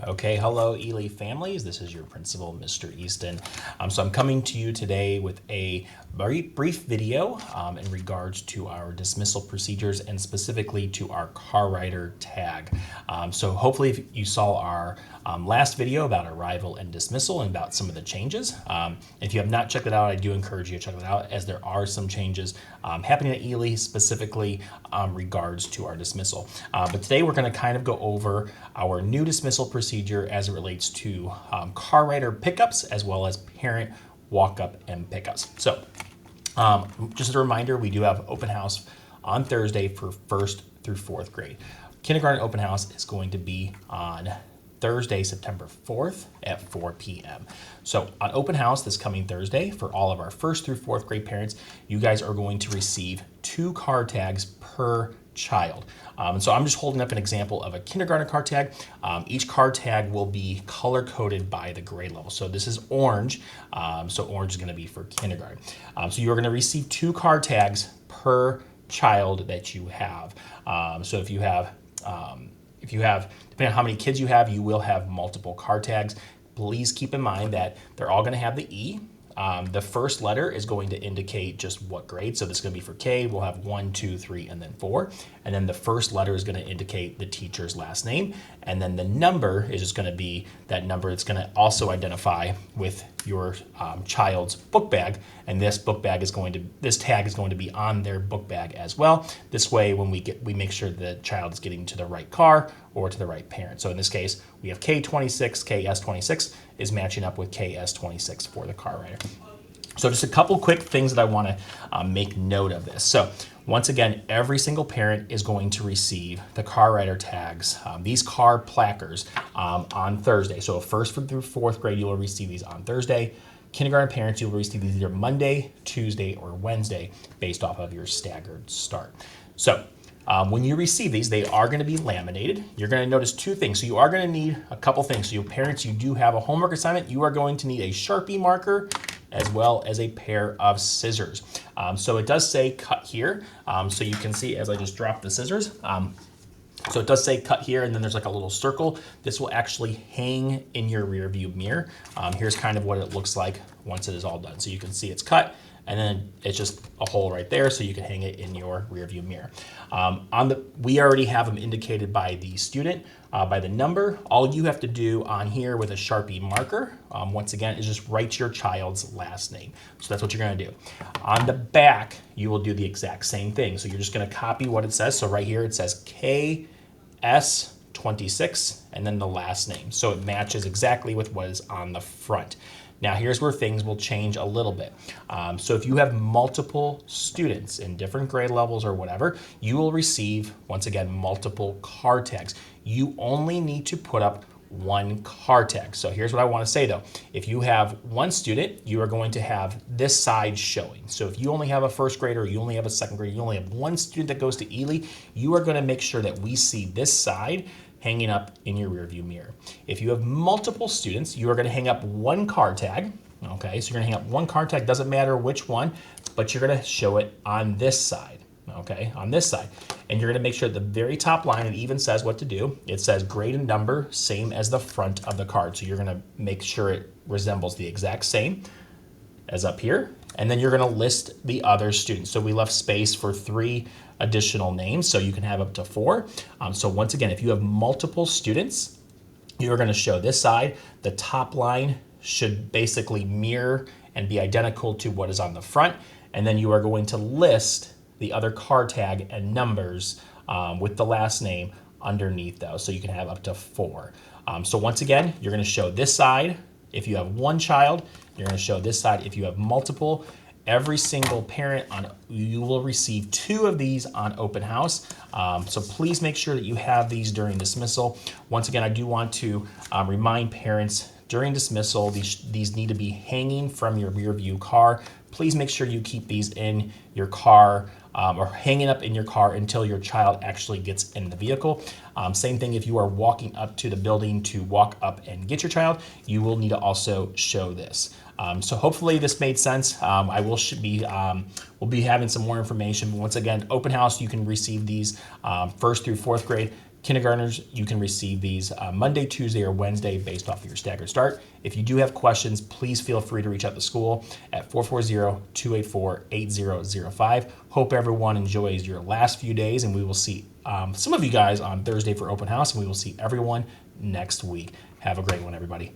Okay, hello Ely families. This is your principal, Mr. Easton. So I'm coming to you today with a very brief video in regards to our dismissal procedures and specifically to our car rider tag. So hopefully if you saw our last video about arrival and dismissal and about some of the changes. If you have not checked it out, I do encourage you to check it out as there are some changes happening at Ely specifically regards to our dismissal. But today we're going to kind of go over our new dismissal procedure as it relates to car rider pickups as well as parent walk-up and pickups. So just as a reminder, we do have open house on Thursday for 1st through 4th grade. Kindergarten open house is going to be on Thursday, September 4th at 4 p.m. So on open house this coming Thursday for all of our 1st through 4th grade parents, you guys are going to receive 2 car tags per child. And so I'm just holding up an example of a kindergarten car tag. Each car tag will be color coded by the grade level. So this is orange. So orange is going to be for kindergarten. So you're going to receive 2 car tags per child that you have. So if you have, depending on how many kids you have, you will have multiple car tags. Please keep in mind that they're all going to have the E. The first letter is going to indicate just what grade. So this is going to be for K. We'll have 1, 2, 3, and then 4. And then the first letter is going to indicate the teacher's last name. And then the number is just going to be that number. It's going to also identify with your child's book bag. And this tag is going to be on their book bag as well. This way, when we make sure the child is getting to the right car or to the right parent. So in this case, we have K26, KS26 is matching up with KS26 for the car rider. So just a couple quick things that I want to make note of this. So once again, every single parent is going to receive the car rider tags, these car placards on Thursday. So 1st through 4th grade, you will receive these on Thursday. Kindergarten parents, you will receive these either Monday, Tuesday, or Wednesday based off of your staggered start. So when you receive these, they are going to be laminated. You're going to notice 2 things. So you are going to need a couple things. So you parents, you do have a homework assignment. You are going to need a Sharpie marker as well as a pair of scissors. So it does say cut here. So you can see as I just dropped the scissors. So it does say cut here, and then there's like a little circle. This will actually hang in your rear view mirror. Here's kind of what it looks like once it is all done. So you can see it's cut, and then it's just a hole right there, so you can hang it in your rear view mirror. We already have them indicated by the student, by the number. All you have to do on here with a Sharpie marker, once again, is just write your child's last name. So that's what you're going to do. On the back, you will do the exact same thing. So you're just going to copy what it says. So right here it says KS26 and then the last name. So it matches exactly with what is on the front. Now here's where things will change a little bit. So if you have multiple students in different grade levels or whatever, you will receive, once again, multiple car tags. You only need to put up 1 car tag. So here's what I want to say though. If you have 1 student, you are going to have this side showing. So if you only have a 1st grader, you only have a 2nd grader, you only have 1 student that goes to Ely, you are going to make sure that we see this side hanging up in your rearview mirror. If you have multiple students, you are going to hang up 1 car tag. Okay, so you're going to hang up 1 car tag, doesn't matter which one, but you're going to show it on this side. Okay, on this side. And you're going to make sure at the very top line, it even says what to do. It says grade and number, same as the front of the card. So you're going to make sure it resembles the exact same as up here. And then you're going to list the other students. So we left space for 3 additional names, so you can have up to 4. So once again, if you have multiple students, you're going to show this side. The top line should basically mirror and be identical to what is on the front. And then you are going to list the other car tag and numbers with the last name underneath those. So you can have up to 4. So once again, you're going to show this side if you have 1 child. You're going to show this side if you have multiple. Every single parent, you will receive 2 of these on open house. So please make sure that you have these during dismissal. Once again, I do want to remind parents during dismissal, these need to be hanging from your rear view car. Please make sure you keep these in your car or hanging up in your car until your child actually gets in the vehicle. Same thing if you are walking up to the building to walk up and get your child, you will need to also show this. So hopefully this made sense. We'll be having some more information. But once again, open house, you can receive these 1st through 4th grade. Kindergartners, you can receive these Monday, Tuesday, or Wednesday based off of your staggered start. If you do have questions, please feel free to reach out to school at 440-284-8005. Hope everyone enjoys your last few days, and we will see some of you guys on Thursday for open house, and we will see everyone next week. Have a great one, everybody.